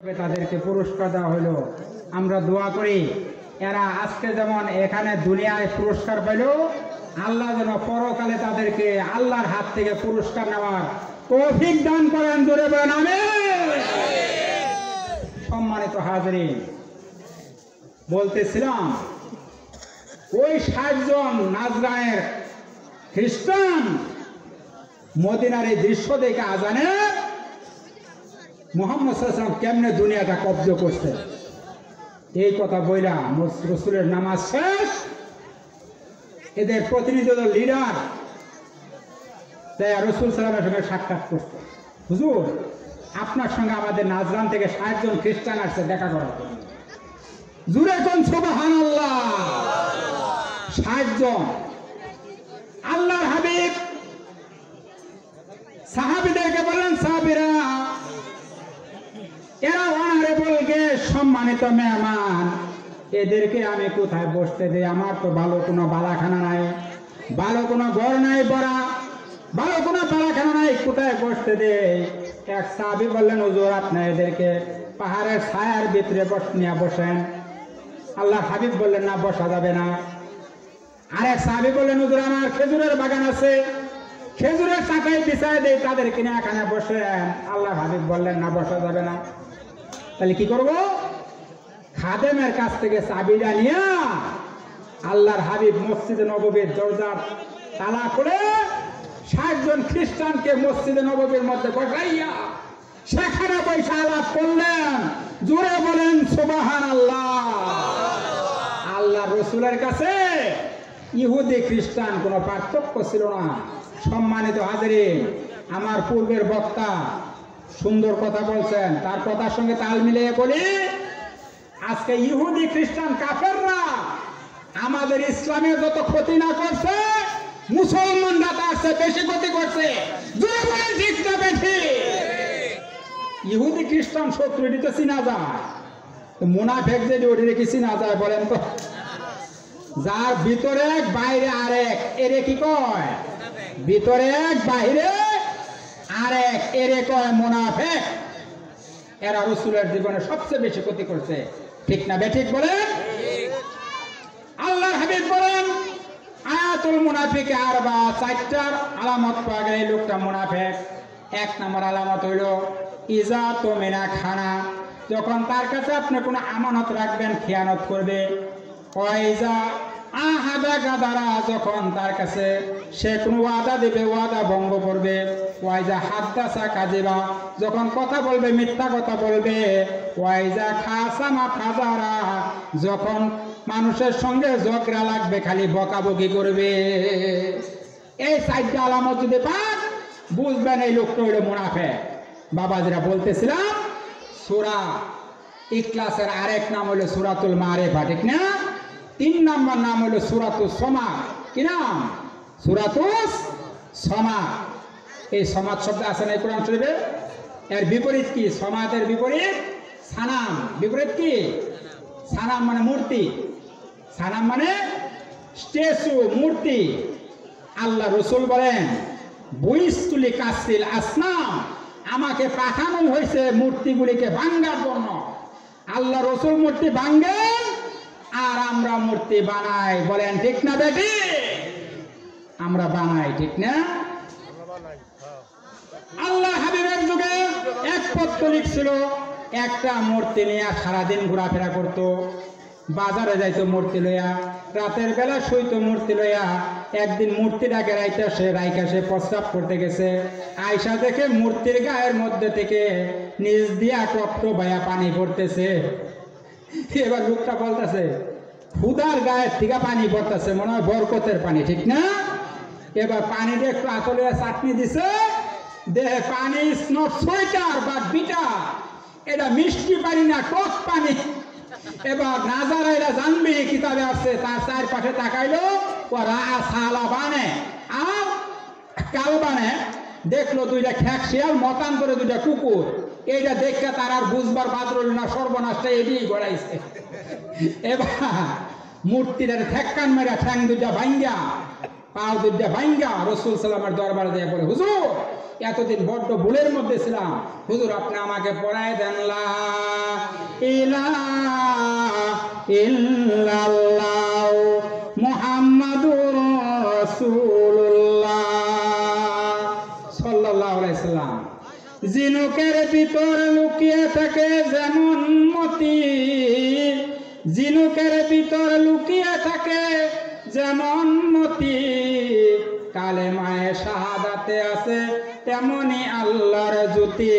তাদেরকে পুরস্কার দেওয়া হলো। আমরা দোয়া করি এরা আজকে যেমন এখানে দুনিয়ায় পুরস্কার পেল, আল্লাহ যেন পরকালে তাদেরকে আল্লাহর হাত থেকে পুরস্কার নেওয়ার তৌফিক দান করেন। জোরে বলেন আমিন। সম্মানিত হাজরিন, বলতেছিলাম ওই 60 জন নাজরানের খ্রিস্টান মদিনার এই দৃশ্য দেখে আজানে মুহাম্মদ সাল্লাল্লাহু আলাইহি ওয়াসাল্লাম কেমনে দুনিয়াটা কব্জ করছে এই কথা বইলা রাসূলের নামাজ শেষ। এদের প্রতিনিধি দল লিডার তাই রাসূল সাল্লাল্লাহু আলাইহি ওয়াসাল্লামের সঙ্গে সাক্ষাৎ করছে। হুজুর, আপনার সঙ্গে আমাদের নাজরান থেকে 60 জন খ্রিস্টান আসছে দেখা করার জন্য। জুরে কোন সুবহানাল্লাহ। 60 জন। আল্লাহর হাবিব সাহাবীদেরকে বলেন, সাহাবীরা এরা অনারেবল গেস্ট, সম্মানিত মেহমান, এদেরকে আমি কোথায় বসতে দেই? আমার তো ভালো কোনো বালাখানা নাই, ভালো কোনো ঘর নাই, বড়া ভালো কোনো বালাখানা নাই, কোথায় বসতে দেই? এক সাহাবী বললেন, হুজুর আপনি এদেরকে পাহাড়ের ছায়ার ভিতরে নিয়ে বসেন। আল্লাহ হাবিব বললেন, না, বসা যাবে না। আরেক সাহাবী বললেন, হুজুর আমার খেজুরের বাগান আছে, খেজুরের চাকায় বিছায় দেই, তাদেরকে নিয়ে এখানে বসেন। আল্লাহ হাবিব বললেন, না, বসা যাবে না। তাহলে কি করব? খাদেমের কাছ থেকে চাবিটা নিয়ে আল্লাহর হাবিব মসজিদে নববীর দরজার তালা খুলে 60 জন খ্রিস্টানকে মসজিদে নববীর মধ্যে বসাইয়া সেখানে পয়সা আলাপ করলেন। জোরে বলেন সুবহানাল্লাহ। আল্লাহ রসুলের কাছে ইহুদি খ্রিস্টান কোনো পার্থক্য ছিল না। সম্মানিত হাজরিন, আমার পূর্বের বক্তা সুন্দর কথা বলছেন, তার কথার সঙ্গে তাল মিলিয়ে বলি, আজকে ইহুদি খ্রিস্টান কাফেররা আমাদের ইসলামের যত ক্ষতি না করছে, মুসলমানরা তার চেয়ে বেশি ক্ষতি করছে। ঠিক না বেশি? ইহুদি খ্রিস্টান শত্রু, এটি তো চিনা যায়। মুনাফেক যদি ওটি কি চিনা যায় বলেন তো? যার ভিতরে এক বাইরে আরেক, এরে কি কয়? ভিতরে এক বাইরে আরেক, এরে কয় মুনাফেক। এরা রাসূলের জীবনে সবচেয়ে বেশি ক্ষতি করছে। ঠিক না বেঠিক বলেন? আল্লাহর হাবিব বলেন, আয়াতুল মুনাফিকে আরবা, 4টার আলামত পাওয়া গেলে লোকটা মুনাফেক। 1 নম্বর আলামত হইল ইজা তুমিনা খানা, যখন তার কাছে আপনি কোনো আমানত রাখবেন খেয়ানত করবে। ওয়াইজা আহাদা গাদারা, যখন তার কাছে সে কোনো ওয়াদা দেবে ওয়াদা ভঙ্গ করবে। ওয়াইজা হাদ্দাসা কাযিবা, যখন কথা বলবে মিথ্যা কথা বলবে। ওয়াইজা খাসামা ফাজারা, যখন মানুষের সঙ্গে ঝগড়া লাগবে খালি বকাবকি করবে। এই 4টা আলামত যদি পান, বুঝবেন এই লোকটা হইল মুনাফিক। বাবাজিরা বলতেছিলাম, সূরা ইখলাসের আরেক নাম হলো সূরাতুল মারিফা, ঠিক না? 3 নম্বর নাম হলো সূরাতুস সামাদ। কি নাম? সূরাতুস সামাদ। এই সামাদ শব্দ আছে না কোরআন শরীফে? এর বিপরীত কি? সামাদের বিপরীত সানাম। বিপরীত কি? সানাম মানে মূর্তি, সানাম মানে স্ট্যাচু, মূর্তি। আল্লাহ রসুল বলেন, বুইস্তুলি কাসিল আসনাম, আমাকে পাঠানো হয়েছে মূর্তিগুলিকে ভাঙ্গার জন্য। আল্লাহ রসুল মূর্তি ভাঙ্গেন আর আমরা মূর্তি বানাই। বলেন ঠিক না বেটি? আমরা বানাই, ঠিক না? আল্লাহ হাবিবের যুগে এক পত্তলিক ছিল, একটা মূর্তি নিয়ে সারাদিন ঘোরাফেরা করত, বাজারে যাইতো মূর্তি লইয়া, রাতের বেলা শুইতো মূর্তি লইয়া। একদিন মূর্তিটাকে রাইকা সে প্রস্রাব করতে গেছে, আয়সা দেখে মূর্তির গায়ের মধ্যে থেকে নিচ দিয়া টপটো ভাইয়া পানি পড়তেছে। এবার লোকটা বলতেছে, খুদার গায়ের থেকে পানি পড়তেছে, মনে হয় বরকতের পানি, ঠিক না? এবার পানিটা একটু আতলে চাটনি দিছে, দেহে pani is not sweeter but bitter, এটা মিষ্টি পানি না, টক পানি। এবার নাজারা এরা জানবে কিতাবে আছে, তার চারপাশে তাকাইলো, ওরা সালা বানে আর কাল বানে, দেখলো 2টা খ্যাক শিয়াল, মতান্তরে 2টা কুকুর। এইটা দেখে তার আর বুঝবার বাদ রইল না, সর্বনাশটা এদিকেই গড়াইছে। এবার মূর্তিটার ঠেক্কান মেরা ঠ্যাং 2টা ভাঙ্গা, পাও 2টা ভাঙ্গা রাসূল সাল্লাল্লাহু দরবারে দিয়ে বলে, হুজুর এতদিন বড্ড ভুলের মধ্যে ছিলাম, হুজুর আপনি আমাকে পড়ায় দেন লা ইলাহা ইল্লাল্লাহ মুহাম্মাদুর রাসূলুল্লাহ সাল্লাল্লাহু আলাইহি সাল্লাম। জিনুকের ভিতর লুকিয়ে থাকে যেমন মতি, জিনুকের ভিতর লুকিয়ে থাকে যেমন মতি, কালেমায়ে শাহাদাতে আছে তেমনি আল্লাহর জ্যোতি,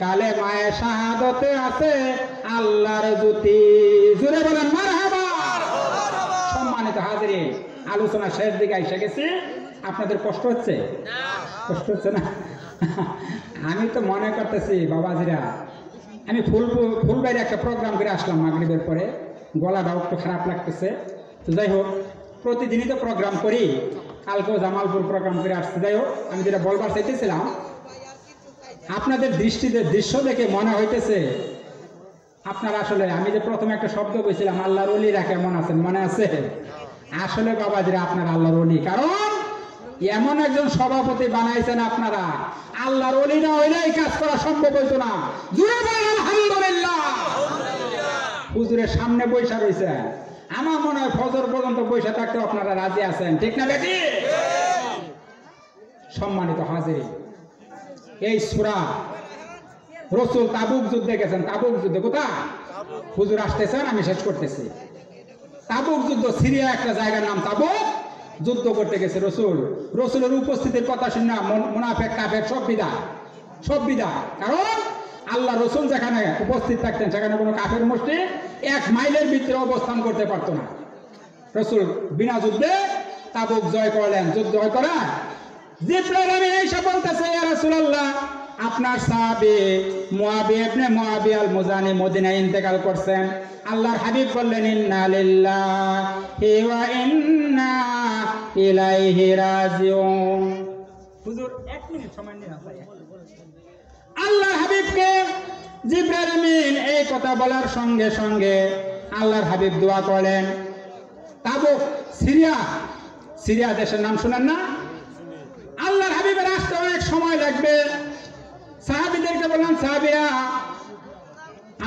কালেমায়ে শাহাদাতে আছে আল্লাহর জ্যোতি। জোরে বলেন মারহাবা। সম্মানিত হাজিরিন, আলোচনা শেষ দিকে এসে গেছে। আপনাদের কষ্ট হচ্ছে? কষ্ট হচ্ছে না? আমি তো মনে করতেছি বাবাজিরা, আমি ফুলবাড়ি একটা প্রোগ্রাম করে আসলাম মাগরিবের পরে, গলাটাও একটু খারাপ লাগতেছে। তো যাই হোক, প্রতিদিনই তো প্রোগ্রাম করি, কালকেও জামালপুর প্রোগ্রাম করে আসতে। যাই হোক, আমি যেটা বলবার চাইতেছিলাম, আপনাদের দৃশ্য দেখে মনে হইতেছে আপনারা আসলে, আমি যে প্রথমে একটা শব্দ বলছিলাম আল্লাহর ওলিরা কেমন আছেন, মনে আছে? আসলে বাবাজিরা আপনারা আল্লাহর ওলি, কারণ এমন একজন সভাপতি বানাইছেন আপনারা, আল্লাহর ওলি না হইলে এই কাজ করা সম্ভব হইতো না। জোরে বলেন আলহামদুলিল্লাহ। হুজুরের সামনে বৈশা রয়েছে, আমার মনে হয় ফজর পর্যন্ত বৈশা থাকতে আপনারা রাজি আছেন, ঠিক না বেটি? সম্মানিত হাজির, এই সূরা রাসূল তাবুক যুদ্ধে গেছেন। তাবুক যুদ্ধে কোথায়? হুজুর আসতেছেন, আমি শেষ করতেছি। তাবুক যুদ্ধ, সিরিয়া একটা জায়গার নাম তাবুক, যুদ্ধ করতে গেছে রসুল। রসুলের উপস্থিতির কথা শুনে মুনাফেক কাফের সব বিদায়। কারণ আল্লাহ রসুল যেখানে উপস্থিত থাকতেন সেখানে কোনো কাফের মুশরিক 1 মাইলের ভিতরে অবস্থান করতে পারত না। রসুল বিনা যুদ্ধে তাবুক জয় করলেন। যুদ্ধ জয় করা জিবরাইল আমিন এসে বলতেছে, ইয়া রাসূলুল্লাহ, আপনার সাহাবী মুআবিয়া ইবনে মুআবিয়া আল মুজানি মদিনায় ইন্তেকাল করছেন। আল্লাহর হাবিব বললেন, ইন্না লিল্লাহি ওয়া ইন্না ইলাইহি রাজিউন। হুজুর 1 মিনিট সময় নিন। আল্লাহর হাবিবকে জিবরাইল আমিন এই কথা বলার সঙ্গে সঙ্গে আল্লাহর হাবিব দোয়া করলেন। তাবুক সিরিয়া দেশের নাম শুনেন না? আল্লাহর হাবিবের আসতে অনেক সময় লাগবে। সাহাবীদেরকে বললাম, সাহাবীরা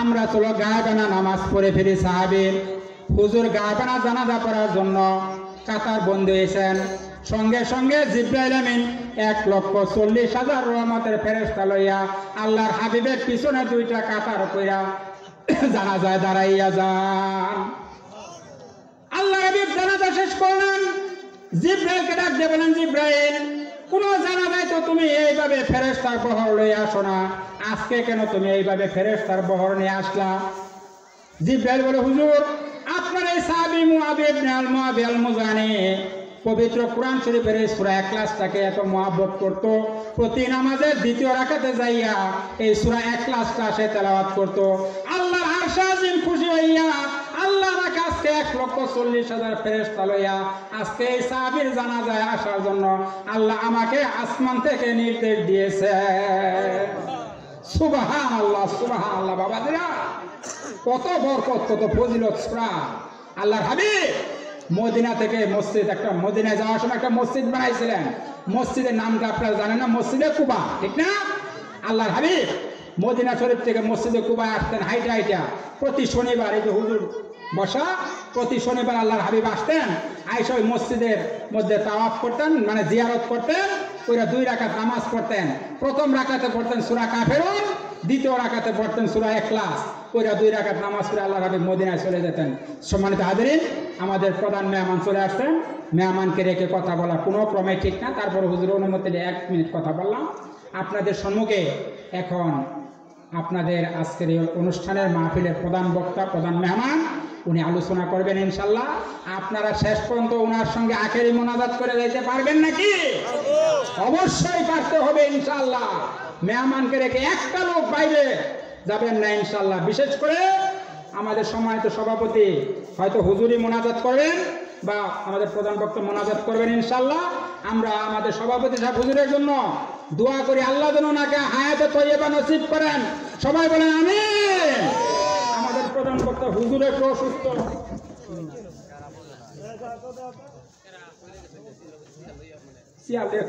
আমরা চলো গায়েবানা নামাজ পড়ে ফিরি। সাহাবী হুজুর গায়েবানা জানাজা পড়ার জন্য কাতার বন্ধ হয়েছেন। সঙ্গে সঙ্গে জিবরাইল আমিন 1,40,000 রহমতের ফেরেশতা লইয়া আল্লাহর হাবিবের পিছনে 2টা কাতার কইরা জানাজায় দাঁড়াইয়া যান। আল্লাহর হাবিব জানাজা শেষ করলেন। জিবরাইলকে ডাক দিয়ে বলেন, জিবরাইল, কোন জানাজায় তো তুমি এইভাবে ফেরেশতার বহর লইয়া আসো না, আজকে কেন তুমি এইভাবে ফেরেশতার বহর নিয়ে আসলা? জিবরাইল বলে, হুজুর, আপনার এই সাহাবী মুআবিয়া ইবনে মুআবিয়া আল মুজানি পবিত্র কোরআন শরীফের সূরা ইখলাসটাকে এত মহব্বত করত, প্রতি নামাজের 2য় রাকাতে যাইয়া এই সূরা ইখলাসটা সে তেলাওয়াত করত। আল্লাহর আরশ আজিম খুশি হইয়া আল্লাহর কাছে 1,40,000 ফেরেশতা লইয়া আজকে এই সাহাবীর জানাজায় আসার জন্য আল্লাহ আমাকে আসমান থেকে নির্দেশ দিয়েছে। সুবহানাল্লাহ, সুবহানাল্লাহ। বাবাজিরা, কত বরকত, কত ফজিলত সূরা। আল্লাহর হাবিব মদিনা থেকে মদিনায় যাওয়ার সময় একটা মসজিদ বানাইছিলেন। মসজিদের নামটা আপনারা জানেন না? মসজিদে কুবা, ঠিক না? আল্লাহর হাবিব মদিনা শরীফ থেকে মসজিদে কুবায় আসতেন হাইটা। প্রতি শনিবার, এই যে হুজুর বসা, প্রতি শনিবার আল্লাহর হাবিব আসতেন, আইসা ওই মসজিদের মধ্যে তাওয়াফ করতেন, মানে জিয়ারত করতেন। ওইরা 2 রাকাত নামাজ পড়তেন। প্রথম রাকাতে পড়তেন সূরা কাফিরুন, দ্বিতীয় রাকাতে পড়তেন সূরা ইখলাস। ওইরা 2 রাকাত নামাজ পড়ে আল্লাহর হাবিব মদিনায় চলে যেতেন। সম্মানিত হাজিরিন, আমাদের প্রধান মেহমান চলে আসছেন। মেহমানকে রেখে কথা বলা কোনো ক্রমে ঠিক না। তারপর হুজুর অনুমতি দিয়ে 1 মিনিট কথা বললাম। আপনাদের সম্মুখে এখন আপনাদের আজকের এই অনুষ্ঠানের মাহফিলের প্রধান বক্তা, প্রধান মেহমান, উনি আলোচনা করবেন ইনশাল্লাহ। আপনারা শেষ পর্যন্ত ওনার সঙ্গে আখেরি মোনাজাত করে যেতে পারবেন নাকি? অবশ্যই পারতে হবে ইনশাল্লাহ। মেহমানকে রেখে একটা লোক বাইরে যাবেন না ইনশাল্লাহ। বিশেষ করে আমাদের সম্মানিত সভাপতি হয়তো হুজুরি মোনাজাত করবেন বা আমাদের প্রধান বক্তা মোনাজাত করবেন ইনশাল্লাহ। আমরা আমাদের সভাপতি সাহেব হুজুরের জন্য দোয়া করি, আল্লাহ যেন ওনাকে হায়াতে তৈয়বা নসিব করেন। সবাই বলেন আমিন। আমাদের প্রধান বক্তা হুজুরের অসুস্থ,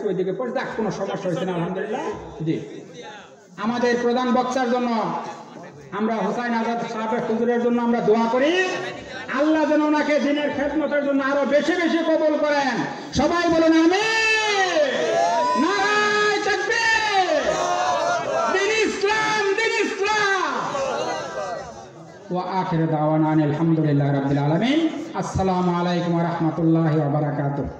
ওইদিকে পড়ে কোনো সমস্যা হয়েছে না, আলহামদুলিল্লাহ। জি, আমাদের প্রধান বক্তার জন্য আমরা হুসাইন আজাদ সাহেবের হুজুরের জন্য আমরা দোয়া করি, আল্লাহ যেন ওনাকে দিনের খেদমতের জন্য আরো বেশি বেশি কবুল করেন। সবাই বলুন আমিন। নারায়ে তাকবীর। দিন ইসলাম, দিন ইসলাম। ওয়া আখিরু দাওয়ানা আলহামদুলিল্লাহি রাব্বিল আলামিন। আসসালামু আলাইকুম ওয়া রাহমাতুল্লাহি ওয়া বারাকাতুহু।